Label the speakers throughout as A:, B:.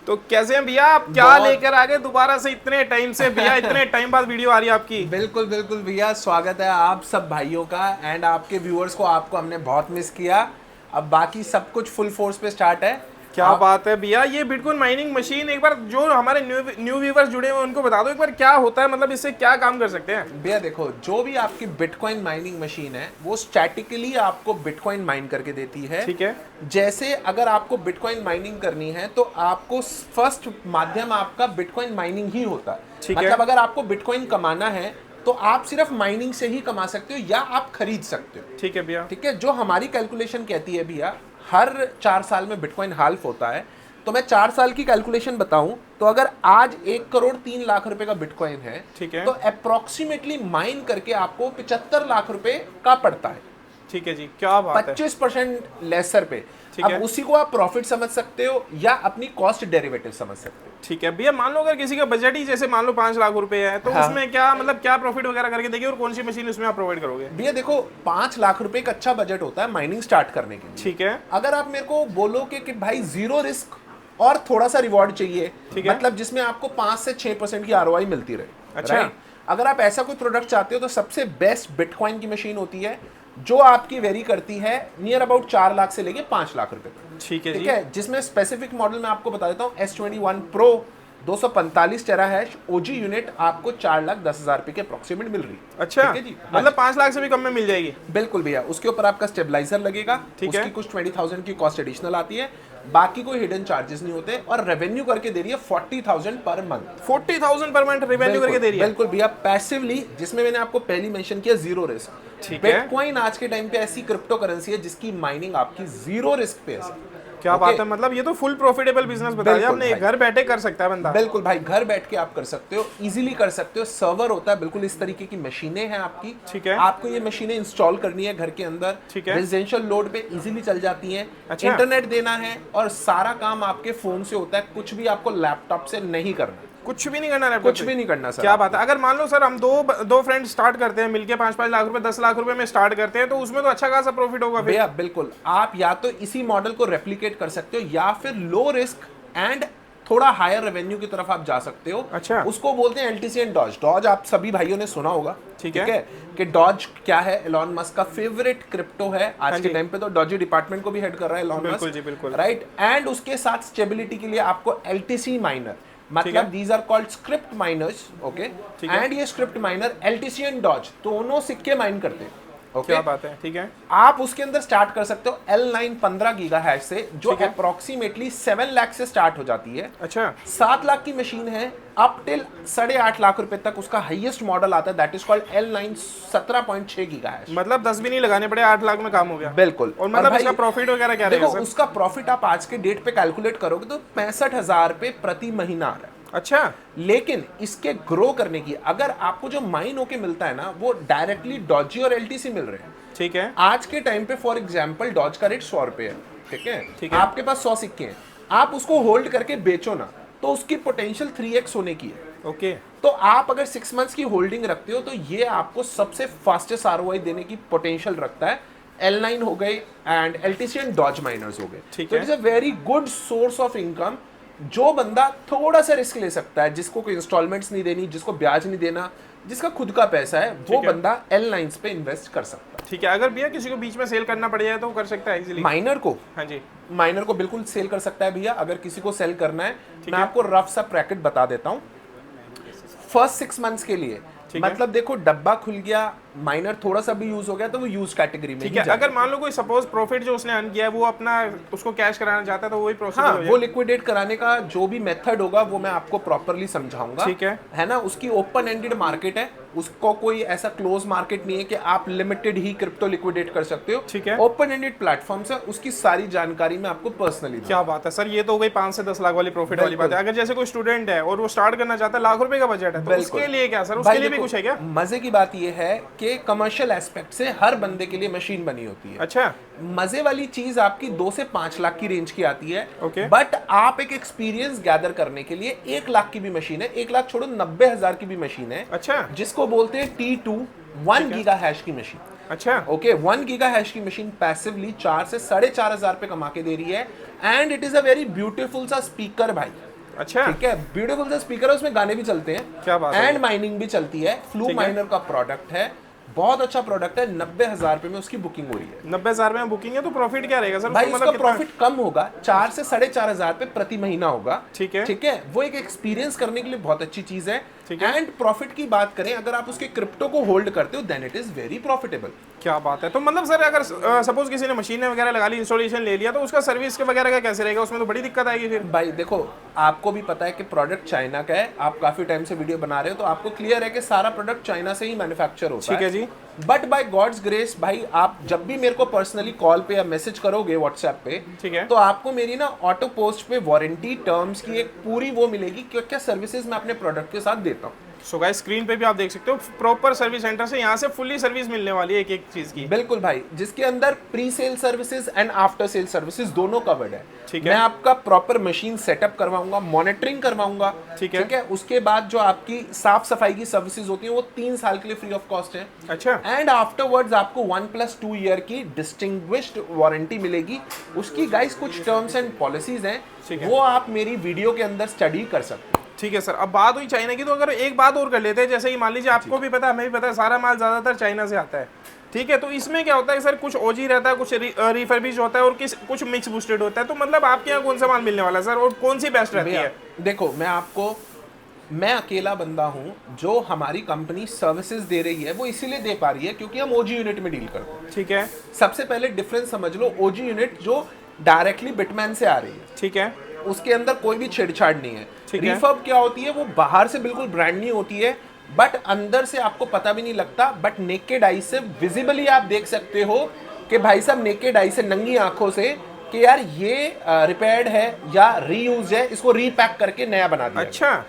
A: तो कैसे हैं भैया, आप क्या लेकर आ गए दोबारा से इतने टाइम से भैया? इतने टाइम बाद वीडियो आ रही है आपकी।
B: बिल्कुल बिल्कुल भैया, स्वागत है आप सब भाइयों का एंड आपके व्यूअर्स को। आपको हमने बहुत मिस किया। अब बाकी सब कुछ फुल फोर्स पे स्टार्ट है।
A: क्या बात है भैया, ये बिटकॉइन माइनिंग मशीन एक बार जो हमारे न्यू व्यूअर्स जुड़े हुए हैं उनको बता दो एक बार, क्या होता है, मतलब इससे क्या काम कर सकते हैं?
B: भैया देखो, जो भी आपकी बिटकॉइन माइनिंग मशीन है वो स्टैटिकली आपको बिटकॉइन माइन करके देती है।
A: ठीक है।
B: जैसे अगर आपको बिटकॉइन माइनिंग करनी है तो आपको फर्स्ट माध्यम आपका बिटकॉइन माइनिंग ही होता है।
A: ठीक है।
B: मतलब अगर आपको बिटकॉइन कमाना है तो आप सिर्फ माइनिंग से ही कमा सकते हो या आप खरीद सकते हो।
A: ठीक है भैया।
B: ठीक है, जो हमारी कैलकुलेशन कहती है भैया, हर 4 साल में बिटकॉइन हाल्फ होता है। तो मैं 4 साल की कैलकुलेशन बताऊं तो अगर आज 1,03,00,000 रुपए का बिटकॉइन है,
A: ठीक है,
B: तो अप्रोक्सीमेटली माइन करके आपको 75 लाख रुपए का पड़ता है।
A: ठीक है जी, क्या बात है।
B: 25% लेसर पे। अब उसी को आप प्रॉफिट समझ सकते हो या अपनी कॉस्ट डेरिवेटिव समझ सकते हो।
A: ठीक है भैया, मान लो अगर किसी का बजट ही जैसे मान लो 5 लाख रुपए है तो
B: हाँ।
A: उसमें क्या मतलब क्या प्रॉफिट वगैरह करके देगी और कौन सी मशीन उसमें आप प्रोवाइड करोगे?
B: भैया देखो, 5 लाख रुपए एक अच्छा बजट होता है माइनिंग स्टार्ट करने के लिए।
A: ठीक है।
B: अगर आप मेरे को बोलो कि भाई जीरो रिस्क और थोड़ा सा रिवॉर्ड चाहिए, मतलब जिसमें आपको 5 से 6% की आरओआई मिलती रहे।
A: अच्छा।
B: right? अगर आप ऐसा कोई प्रोडक्ट चाहते हो तो सबसे बेस्ट बिटकॉइन की मशीन होती है जो आपकी वेरी करती है नियर अबाउट 4 लाख से लेके 5 लाख रुपए तक।
A: ठीक है जी।
B: ठीक है, जिसमें स्पेसिफिक मॉडल में आपको बता देता हूँ, S21 Pro 245 टेरा हैश ओजी यूनिट आपको 4,10,000 रुपए के अप्रोक्सीमेट मिल रही है।
A: अच्छा,
B: ठीक है जी,
A: मतलब 5 लाख से भी कम में मिल जाएगी?
B: बिल्कुल भैया। उसके ऊपर आपका स्टेबलाइजर लगेगा, उसकी कुछ 20,000 की कॉस्ट एडिशनल आती है, बाकी कोई हिडन चार्जेस नहीं होते, और रेवेन्यू करके दे रही है 40,000 per month.
A: 40,000 per month revenue करके दे रही है?
B: बिल्कुल भैया, पैसिवली, जिसमें मैंने आपको पहली मेंशन किया जीरो रिस्क।
A: ठीक है।
B: बिटकॉइन आज के टाइम पे ऐसी क्रिप्टो करेंसी है जिसकी माइनिंग आपकी जीरो रिस्क पे है।
A: क्या बात है, मतलब ये तो फुल प्रॉफिटेबल बिजनेस बता दिया आपने, घर बैठे कर सकता है बंदा।
B: बिल्कुल भाई, घर बैठ के आप कर सकते हो, इजीली कर सकते हो। सर्वर होता है, बिल्कुल इस तरीके की मशीनें हैं आपकी।
A: ठीक है।
B: आपको ये मशीनें इंस्टॉल करनी है घर के अंदर।
A: ठीक है।
B: रेजिडेंशियल लोड पे इजीली चल जाती हैं।
A: अच्छा।
B: इंटरनेट देना है और सारा काम आपके फोन से होता है, कुछ भी आपको लैपटॉप से नहीं करना।
A: कुछ भी नहीं करना है?
B: कुछ भी नहीं करना सर।
A: क्या बात है। अगर मान लो सर हम दो फ्रेंड स्टार्ट करते हैं मिलके, 5-5 लाख रुपए 10 लाख रुपए में स्टार्ट करते हैं, तो उसमें तो अच्छा खासा प्रॉफिट होगा फिर।
B: भैया बिल्कुल, आप या तो इसी मॉडल को रेप्लिकेट कर सकते हो या फिर लो रिस्क एंड थोड़ा हायर रेवेन्यू की तरफ आप जा सकते हो।
A: अच्छा।
B: उसको बोलते हैं एलटीसी एंड डॉज। डॉज आप सभी भाइयों ने सुना होगा।
A: ठीक है
B: कि डॉज क्या है, एलॉन मस्क का फेवरेट क्रिप्टो है आज के टाइम पे, तो डॉजी डिपार्टमेंट को भी हेड कर रहा है एलॉन मस्क।
A: बिल्कुल जी, बिल्कुल।
B: राइट, एंड उसके साथ स्टेबिलिटी के लिए आपको एलटीसी माइनर, मतलब these are called script miners. Okay, and ये script miner LTC and doge दोनों सिक्के माइन करते हैं।
A: Okay. क्या बात है। ठीक है,
B: आप उसके अंदर स्टार्ट कर सकते हो L9 15 गीगा हैश से, जो अप्रोक्सीमेटली 7 लाख से स्टार्ट हो जाती है।
A: अच्छा।
B: 7 लाख की मशीन है, अप टिल 8.5 लाख रुपए तक उसका हाईएस्ट मॉडल आता है, that is called L9 17.6 giga hash.
A: मतलब 10 भी नहीं लगाने पड़े, 8 लाख में काम हो गया।
B: बिल्कुल।
A: और मतलब इसका प्रॉफिट वगैरह क्या रहेगा सर?
B: उसका प्रॉफिट आप आज के डेट पे कैलकुलेट करोगे तो 65,000 रुपए प्रति महीना आ रहा है।
A: अच्छा।
B: लेकिन इसके ग्रो करने की, अगर आपको जो माइन होके मिलता है ना, वो डायरेक्टली डॉजी और एलटीसी मिल रहे हैं।
A: ठीक है।
B: आज के टाइम पे फॉर एग्जांपल डॉज का रेट 100 रुपए है। ठीक है।
A: ठीक है।
B: आपके पास 100 सिक्के हैं, आप उसको होल्ड करके बेचो ना, तो उसकी पोटेंशियल 3x होने की है।
A: ओके।
B: तो आप अगर 6 मंथ्स की होल्डिंग रखते हो तो ये आपको सबसे फास्टेस्ट आरओआई देने की पोटेंशियल रखता है। L9 हो गए and LTC and Doge miners हो गए।
A: ठीक
B: तो
A: है।
B: It is a very good source of income. जो बंदा थोड़ा सा रिस्क ले सकता है, जिसको कोई इंस्टॉलमेंट्स नहीं देनी, जिसको ब्याज नहीं देना, जिसका खुद का पैसा है, वो बंदा L9 पे इन्वेस्ट कर सकता है।
A: ठीक है। अगर भैया किसी को बीच में सेल करना पड़ जाए तो वो कर सकता है इजीली?
B: माइनर को?
A: हाँ जी,
B: माइनर को बिल्कुल सेल कर सकता है भैया। अगर किसी को सेल करना है, मैं आपको रफ सा ब्रैकेट बता देता हूँ। फर्स्ट 6 मंथ्स के लिए, मतलब देखो, डब्बा खुल गया, माइनर थोड़ा सा भी यूज हो गया तो वो यूज कैटेगरी में।
A: ठीक है। अगर मान लो कोई सपोज प्रॉफिट जो उसने अर्न किया है वो अपना उसको कैश कराना चाहता है तो वही प्रोसेस
B: हाँ, वो लिक्विडेट कराने का जो भी मेथड होगा वो मैं आपको प्रॉपर्ली समझाऊंगा।
A: ठीक है
B: ना। उसकी ओपन एंडेड मार्केट है, उसको कोई ऐसा क्लोज मार्केट नहीं है कि आप लिमिटेड ही क्रिप्टो लिक्विडेट कर सकते हो।
A: ठीक है।
B: ओपन एंडेड प्लेटफॉर्म से उसकी सारी जानकारी मैं आपको पर्सनली।
A: क्या बात है सर, ये तो हो गई 5 से 10 लाख वाली प्रॉफिट वाली बात है। अगर जैसे कोई स्टूडेंट है और वो स्टार्ट करना चाहता है, लाख रुपए का बजट है, तो उसके लिए क्या सर, उसके लिए भी कुछ है क्या?
B: मजे की बात ये है कि कमर्शियल एस्पेक्ट से हर बंदे के लिए मशीन बनी होती है।
A: अच्छा।
B: मजे वाली चीज आपकी 2 से 5 लाख की रेंज की आती है।
A: ओके।
B: बट आप एक एक्सपीरियंस गैदर करने के लिए 1 लाख की भी मशीन है, 1 लाख छोड़ो 90,000 की भी मशीन है।
A: अच्छा।
B: जिसको बोलते हैं T2 1 गीगा हैश की मशीन।
A: अच्छा।
B: ओके, 1 गीगा हैश की मशीन पैसिवली 4 से 4,500 पे कमा के दे रही है। And it is a very beautiful सा स्पीकर भाई।
A: अच्छा,
B: ठीक है, ब्यूटीफुल सा स्पीकर है, उसमें गाने भी चलते हैं,
A: क्या बात है।
B: एंड माइनिंग भी चलती है। फ्लू
A: ठीक है।
B: माइनर का प्रोडक्ट है, बहुत अच्छा प्रोडक्ट है। 90,000 रुपए में उसकी बुकिंग हो रही है।
A: 90,000 में बुकिंग है तो प्रॉफिट क्या रहेगा सर?
B: भाई
A: उसको
B: इसका
A: कितना?
B: प्रॉफिट कम होगा, 4 से 4,500 रुपए प्रति महीना होगा।
A: ठीक है।
B: ठीक है, वो एक एक्सपीरियंस करने के लिए बहुत अच्छी चीज है।
A: ठीक है।
B: एंड प्रॉफिट की बात करें, अगर आप उसके क्रिप्टो को होल्ड करते हो then it is very profitable.
A: क्या बात है। तो मतलब सर अगर सपोज किसी ने मशीनें वगैरह लगा ली, इंस्टॉलेशन ले लिया, तो उसका सर्विस के वगैरह का कैसे रहेगा? उसमें तो बड़ी दिक्कत आएगी फिर।
B: भाई देखो, आपको भी पता है कि प्रोडक्ट चाइना का है, आप काफी टाइम से वीडियो बना रहे हो, तो आपको क्लियर है कि सारा प्रोडक्ट चाइना से ही मैन्युफैक्चर होता है।
A: ठीक है जी।
B: बट बाय गॉड्स ग्रेस भाई, आप जब भी मेरे को पर्सनली कॉल पे या मैसेज करोगे व्हाट्सएप पे,
A: ठीक है।
B: तो आपको मेरी ना ऑटो पोस्ट पे वारंटी टर्म्स की एक पूरी वो मिलेगी, क्या क्या सर्विसेज मैं अपने प्रोडक्ट के साथ देता हूँ।
A: सो गाइस, स्क्रीन पे भी आप देख सकते हो प्रॉपर सर्विस सेंटर से यहाँ से फुल्ली सर्विस मिलने वाली है एक एक चीज की।
B: बिल्कुल भाई, जिसके अंदर pre sale services and after sale services दोनों कवर्ड है।
A: ठीक है।
B: मैं आपका प्रॉपर मशीन सेटअप करवाऊंगा, मॉनिटरिंग करवाऊंगा।
A: ठीक है।
B: ठीक है, उसके बाद जो आपकी साफ सफाई की सर्विसेज होती है वो 3 साल के लिए फ्री ऑफ कॉस्ट है।
A: अच्छा।
B: एंड आफ्टरवर्ड्स आपको 1+2 ईयर की डिस्टिंग्विश्ड वारंटी मिलेगी। उसकी गाइस कुछ टर्म्स एंड पॉलिसीज हैं,
A: ठीक है।
B: वो आप मेरी वीडियो के अंदर स्टडी कर सकते हो।
A: ठीक है सर, अब बात हुई चाइना की, तो अगर एक बात और कर लेते हैं, जैसे कि मान लीजिए आपको भी पता है, हमें भी पता है, सारा माल ज्यादातर चाइना से आता है। ठीक है, तो इसमें क्या होता है सर, कुछ ओजी रहता है, कुछ रिफर्बिश होता है और कुछ मिक्स बूस्टेड होता है। तो मतलब आपके यहाँ कौन सा माल मिलने वाला है सर, और कौन सी बेस्ट रहती है?
B: देखो, मैं अकेला बंदा हूं जो हमारी कंपनी सर्विसेज दे रही है, वो इसीलिए दे पा रही है क्योंकि हम ओजी यूनिट में डील करते हैं।
A: ठीक है।
B: सबसे पहले डिफरेंस समझ लो, ओजी यूनिट जो डायरेक्टली बिटमैन से आ रही है,
A: ठीक है।
B: उसके अंदर कोई भी छेड़छाड़ नहीं है।
A: ठीक है।
B: रिफर्ब क्या होती है, वो बाहर से बिल्कुल ब्रांड न्यू होती है, बट अंदर से आपको पता भी नहीं लगता, बट नेकेड आई से विजिबली आप देख सकते हो कि भाई साहब नेकेड आई से, नंगी आंखों से, कि यार ये रिपेयर्ड है या रीयूज है, इसको रीपैक करके नया बना दिया।
A: अच्छा,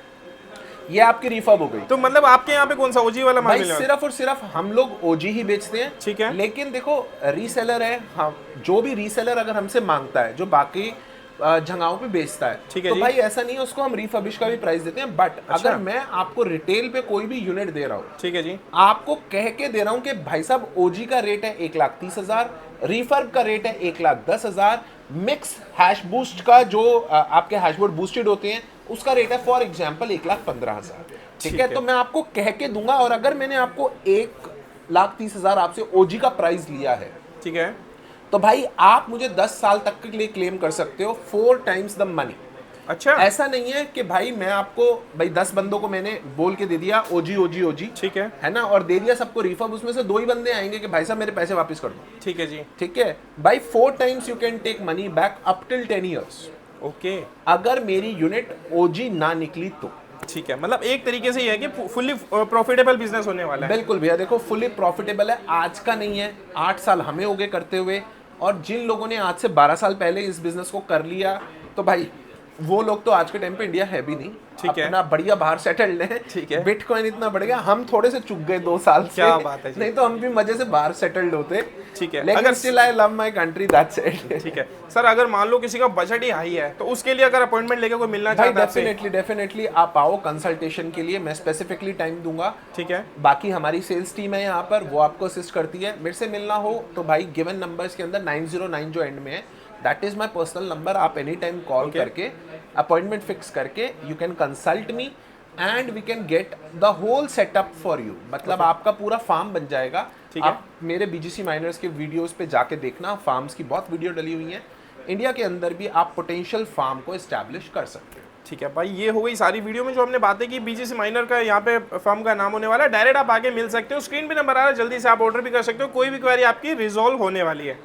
B: ये आपकी रिफर्ब हो गई।
A: तो मतलब आपके यहाँ पे कौन सा ओजी वाला माल
B: भाई
A: मिलने वाला?
B: सिर्फ और सिर्फ हम लोग ओजी ही बेचते हैं।
A: ठीक है।
B: लेकिन देखो, रीसेलर है, हम जो भी रीसेलर अगर हमसे मांगता है, जो बाकी जगहों पे बेचता है,
A: ठीक है
B: तो
A: जी।
B: भाई ऐसा नहीं है, उसको हम रिफर्बिश का भी प्राइस देते हैं। बट
A: अच्छा।
B: अगर मैं आपको रिटेल पे कोई भी यूनिट दे रहा हूँ,
A: ठीक है जी,
B: आपको कह के दे रहा हूँ कि भाई साहब ओजी का रेट है 1,30,000, रिफर्ब का रेट है 1,10,000, मिक्स हैश बूस्ट का जो आपके हैशबोर्ड बूस्टेड होते हैं उसका रेट है फॉर एग्जांपल 1,15,000। ठीक है, तो मैं आपको कह के दूंगा। और अगर मैंने आपको 1,30,000 आपसे ओजी का प्राइस लिया है,
A: ठीक है,
B: तो भाई आप मुझे 10 साल तक के लिए क्लेम कर सकते हो 4 टाइम्स द मनी।
A: अच्छा,
B: ऐसा नहीं है कि भाई मैं आपको, भाई 10 बंदों को मैंने बोल के दे दिया ओजी ओजी ओजी,
A: ठीक है
B: ना, और दे दिया सबको रिफर्ब, उसमें से 2 ही बंदे आएंगे कि भाई साहब मेरे पैसे वापस कर दो।
A: ठीक है जी,
B: ठीक है भाई, 4 times you can take money back up till 10 years,
A: okay,
B: अगर मेरी यूनिट ओजी ना निकली तो।
A: ठीक है। मतलब एक तरीके से ये है कि फुल्ली प्रॉफिटेबल बिजनेस होने वाला है।
B: बिल्कुल भैया, देखो फुली प्रॉफिटेबल है, आज का नहीं है, 8 साल हमें हो गए करते हुए, और जिन लोगों ने आज से 12 साल पहले इस बिजनेस को कर लिया, तो भाई वो लोग तो आज के टाइम पे इंडिया है भी नहीं,
A: ठीक है,
B: अपना बढ़िया बाहर सेटल्ड है।
A: ठीक है।
B: बिटकॉइन इतना बढ़ गया, हम थोड़े से चुक गए 2 साल से।
A: क्या बात है जी।
B: नहीं तो हम भी मजे से बाहर सेटल्ड होते।
A: ठीक है।
B: लेकिन
A: अगर
B: still I love my country, that's it.
A: ठीक है सर, अगर मान लो किसी का बजट ही हाई है, तो उसके लिए अगर अपॉइंटमेंट लेके कोई मिलना
B: भाई
A: चाहता है आपसे?
B: डेफिनेटली आप आओ कंसल्टेशन के लिए, मैं स्पेसिफिकली टाइम दूंगा।
A: ठीक है।
B: बाकी हमारी सेल्स टीम है यहाँ पर, वो आपको असिस्ट करती है। मेरे से मिलना हो तो भाई गिवन नंबर्स के अंदर 909 जो एंड में है, that is my personal number, आप एनी टाइम कॉल करके अपॉइंटमेंट फिक्स करके you can consult me and we can get the whole setup for you. मतलब आपका पूरा फार्म बन जाएगा। आप मेरे बीजीसी माइनर्स के वीडियोस पे जाके देखना, फार्म्स की बहुत वीडियो डली हुई हैं। इंडिया के अंदर भी आप पोटेंशियल फार्म को एस्टैब्लिश कर सकते हो।
A: ठीक है भाई, ये हो गई सारी वीडियो में जो हमने बातें की। बीजीसी माइनर का यहाँ पे फर्म का नाम होने वाला है, डायरेक्ट आप आके मिल सकते हो, स्क्रीन पे नंबर आ रहा है, जल्दी से आप ऑर्डर भी कर सकते हो, कोई भी क्वेरी आपकी रिजॉल्व होने वाली है।